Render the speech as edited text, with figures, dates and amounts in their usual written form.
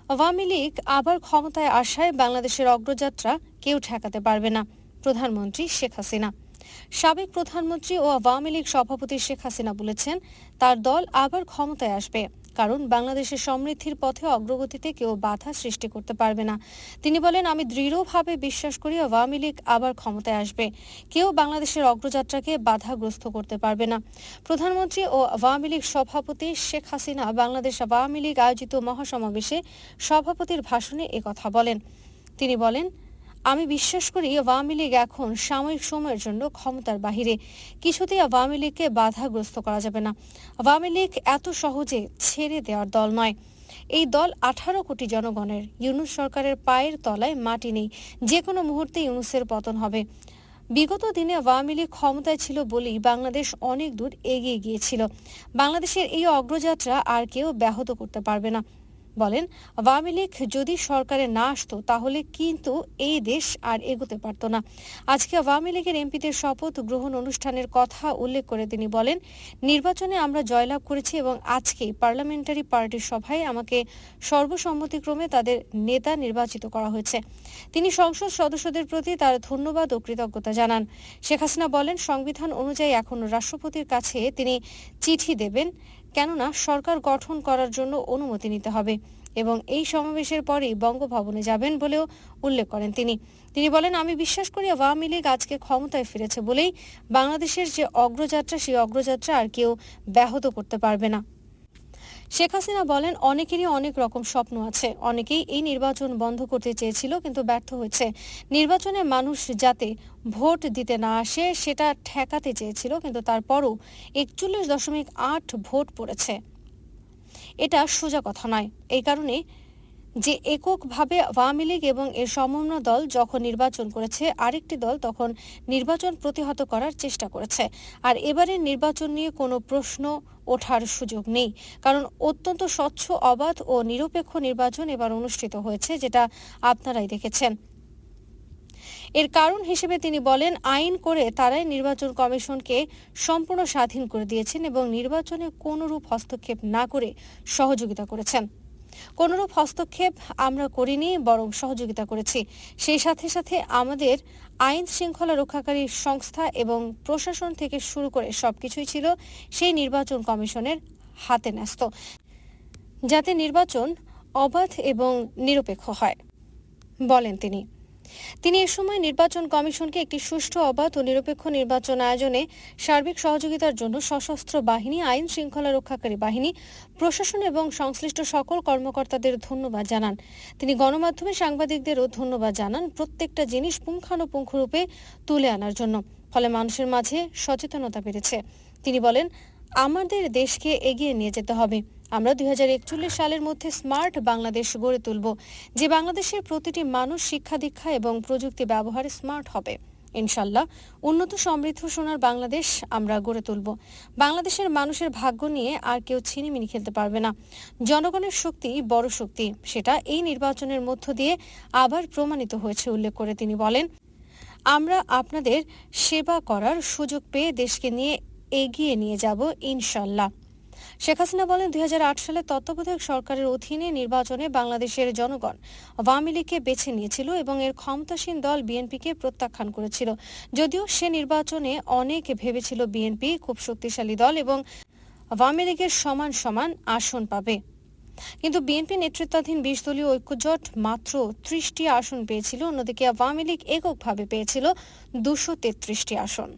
আওয়ামী লীগ আবার ক্ষমতায় আসায় বাংলাদেশের অগ্রযাত্রা কেউ ঠেকাতে পারবে না, প্রধানমন্ত্রী শেখ হাসিনা। সাবেক প্রধানমন্ত্রী ও আওয়ামী লীগ সভাপতি শেখ হাসিনা বলেছেন, তার দল আবার ক্ষমতায় আসবে, কারণ বাংলাদেশের সমৃদ্ধির পথে অগ্রগতিতে কেউ বাধা সৃষ্টি করতে পারবে না। তিনি বলেন, আমি দৃঢ়ভাবে বিশ্বাস করি আওয়ামী লীগ আবার ক্ষমতায় আসবে, কেউ বাংলাদেশের অগ্রযাত্রাকে বাধাগ্রস্ত করতে পারবে না। প্রধানমন্ত্রী ও আওয়ামী লীগ সভাপতি শেখ হাসিনা বাংলাদেশ আওয়ামী লীগ আয়োজিত মহাসমাবেশে সভাপতির ভাষণে একথা বলেন। তিনি বলেন, আমি বিশ্বাস করি আওয়ামী লীগ এখন সাময়িক সময়ের জন্য ক্ষমতার বাহিরে, কিছুতেই আওয়ামী লীগকে বাধাগ্রস্ত করা যাবে না। আওয়ামী লীগ এত সহজে ছেড়ে দেওয়ার দল নয়। এই দল 18 কোটি জনগণের। ইউনূস সরকারের পায়ের তলায় মাটি নেই, যে কোনো মুহূর্তে ইউনূসের পতন হবে। বিগত দিনে আওয়ামী লীগ ক্ষমতায় ছিল বলেই বাংলাদেশ অনেক দূর এগিয়ে গিয়েছিল। বাংলাদেশের এই অগ্রযাত্রা আর কেউ ব্যাহত করতে পারবে না। বলেন, আওয়ামী লীগ যদি সরকারে না আসতো তাহলে কিন্তু এই দেশ আর এগোতে পারত না। আজকে আওয়ামী লীগের এমপিদের শপথ গ্রহণ অনুষ্ঠানের কথা উল্লেখ করে তিনি বলেন, নির্বাচনে আমরা জয়লাভ করেছি এবং আজকেই পার্লামেন্টারি পার্টির সভায় আমাকে সর্বসম্মতিক্রমে তাদের নেতা নির্বাচিত করা হয়েছে। তিনি সংসদ সদস্যদের প্রতি তার ধন্যবাদ ও কৃতজ্ঞতা জানান। শেখ হাসিনা বলেন, সংবিধান অনুযায়ী এখন রাষ্ট্রপতির কাছে তিনি চিঠি দেবেন, কেননা সরকার গঠন করার জন্য অনুমতি নিতে হবে এবং এই সমাবেশের পরেই বঙ্গভবনে যাবেন বলেও উল্লেখ করেন তিনি বলেন, আমি বিশ্বাস করি আওয়ামী লীগ আজকে ক্ষমতায় ফিরেছে বলেই বাংলাদেশের যে অগ্রযাত্রা, সেই অগ্রযাত্রা আর কেউ ব্যাহত করতে পারবে না। শেখ হাসিনা বলেন, অনেকেরই অনেক রকম স্বপ্ন আছে, অনেকেই এই নির্বাচন বন্ধ করতে চেয়েছিল কিন্তু ব্যর্থ হয়েছে। নির্বাচনে মানুষ যাতে ভোট দিতে না আসে সেটা ঠেকাতে চেয়েছিল, কিন্তু তারপরও 41.8 ভোট পড়েছে। এটা সোজা কথা নয়। এই কারণে যে এককভাবে আওয়ামী লীগ এবং এর সমন্বয় দল যখন নির্বাচন করেছে, আরেকটি দল তখন নির্বাচন প্রতিহত করার চেষ্টা করেছে। আর এবারের নির্বাচন নিয়ে কোনো প্রশ্ন ওঠার সুযোগ নেই, কারণ অত্যন্ত স্বচ্ছ, অবাধ ও নিরপেক্ষ নির্বাচন এবার অনুষ্ঠিত হয়েছে, যেটা আপনারাই দেখেছেন। এর কারণ হিসেবে তিনি বলেন, আইন করে তারাই নির্বাচন কমিশনকে সম্পূর্ণ স্বাধীন করে দিয়েছেন এবং নির্বাচনে কোনরূপ হস্তক্ষেপ না করে সহযোগিতা করেছেন। কোনরূপ হস্তক্ষেপ আমরা করিনি, বরং সহযোগিতা করেছি। সেই সাথে সাথে আমাদের আইন শৃঙ্খলা রক্ষাকারী সংস্থা এবং প্রশাসন থেকে শুরু করে সবকিছুই ছিল সেই নির্বাচন কমিশনের হাতে ন্যস্ত, যাতে নির্বাচন অবাধ এবং নিরপেক্ষ হয়, বলেন তিনি এ সময় নির্বাচন কমিশনকে একটি সুষ্ঠু, অবাধ ও নিরপেক্ষ নির্বাচন আয়োজনে সার্বিক সহযোগিতার জন্য সশস্ত্র বাহিনী, আইন শৃঙ্খলা রক্ষাকারী বাহিনী, প্রশাসন এবং সংশ্লিষ্ট সকল কর্মকর্তাদের ধন্যবাদ জানান। তিনি গণমাধ্যমে সাংবাদিকদেরও ধন্যবাদ জানান প্রত্যেকটা জিনিস পুঙ্খানুপুঙ্খরূপে তুলে আনার জন্য, ফলে মানুষের মাঝে সচেতনতা বেড়েছে। তিনি বলেন, আমাদের দেশকে এগিয়ে নিয়ে যেতে হবে। আমরা 2041 সালের মধ্যে স্মার্ট বাংলাদেশ গড়ে তুলব, যে বাংলাদেশের প্রতিটি মানুষ শিক্ষা, দীক্ষা এবং প্রযুক্তি ব্যবহারে স্মার্ট হবে। ইনশাল্লাহ উন্নত, সমৃদ্ধ, সোনার বাংলাদেশ আমরা গড়ে তুলব। বাংলাদেশের মানুষের ভাগ্য নিয়ে আর কেউ ছিনিমিনি খেলতে পারবে না। জনগণের শক্তি বড় শক্তি, সেটা এই নির্বাচনের মধ্য দিয়ে আবার প্রমাণিত হয়েছে উল্লেখ করে তিনি বলেন, আমরা আপনাদের সেবা করার সুযোগ পেয়ে দেশকে নিয়ে এগিয়ে নিয়ে যাব ইনশাল্লাহ। শেখ হাসিনা বলেন, 2008 সালে তত্ত্বাবধায়ক সরকারের অধীনে নির্বাচনে বাংলাদেশের জনগণ আওয়ামী লীগকে বেছে নিয়েছিল এবং এর ক্ষমতাসীন দল বিএনপিকে প্রত্যাখ্যান করেছিল। যদিও সে নির্বাচনে অনেক ভেবেছিল বিএনপি খুব শক্তিশালী দল এবং আওয়ামী লীগের সমান সমান আসন পাবে, কিন্তু বিএনপি নেতৃত্বাধীন 20 দলীয় ঐক্যজোট মাত্র 30টি আসন পেয়েছিল। অন্যদিকে আওয়ামী লীগ এককভাবে পেয়েছিল 233টি আসন।